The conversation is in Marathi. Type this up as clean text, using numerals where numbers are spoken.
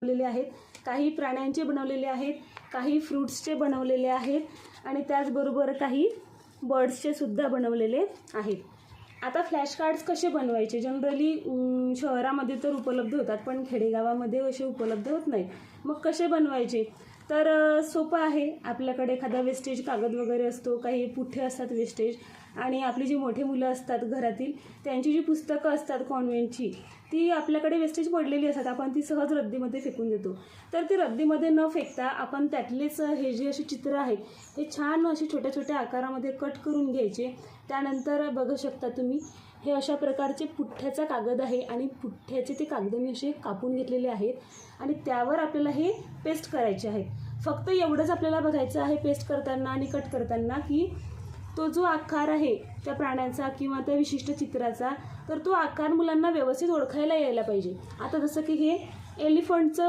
बनवलेले आहेत, काही प्राण्यांचे बनवलेले आहेत, काही फ्रूट्सचे बनवलेले आहेत आणि त्याचबरोबर काही बर्ड्सचे सुद्धा बनवलेले आहेत. आता फ्लॅश कार्ड्स कसे बनवायचे? जनरली शहरामध्ये तर उपलब्ध होतात, पण खेडेगावामध्ये असे उपलब्ध होत नाही. मग कसे बनवायचे? तर सोपं आहे. आपल्याकडे एखादा वेस्टेज कागद वगैरे असतो, काही पुठ्ठे असतात वेस्टेज, आणि आपली जी मोठी मुलं असतात घरातील त्यांची जी पुस्तकं असतात कॉन्व्हेंटची, ती आपल्याकडे वेस्टेज पडलेली असतात, आपण ती सहज रद्दीमध्ये फेकून देतो. तर ती रद्दीमध्ये न फेकता आपण त्यातलेच हे जे असे चित्र आहेत हे छान असे छोट्या छोट्या आकारामध्ये कट करून घ्यायचे. त्यानंतर बघू शकता तुम्ही हे अशा प्रकारचे पुठ्ठ्याचा कागद आहे आणि पुठ्ठ्याचे ते कागद मी असे कापून घेतलेले आहेत आणि त्यावर आपल्याला हे पेस्ट करायचे आहेत. फक्त एवढंच आपल्याला बघायचं आहे पेस्ट करताना आणि कट करताना की तो जो आकार आहे त्या प्राण्याचा किंवा त्या विशिष्ट चित्राचा, तर तो आकार मुलांना व्यवस्थित ओळखायला यायला पाहिजे. आता जसं की हे एलिफंटचं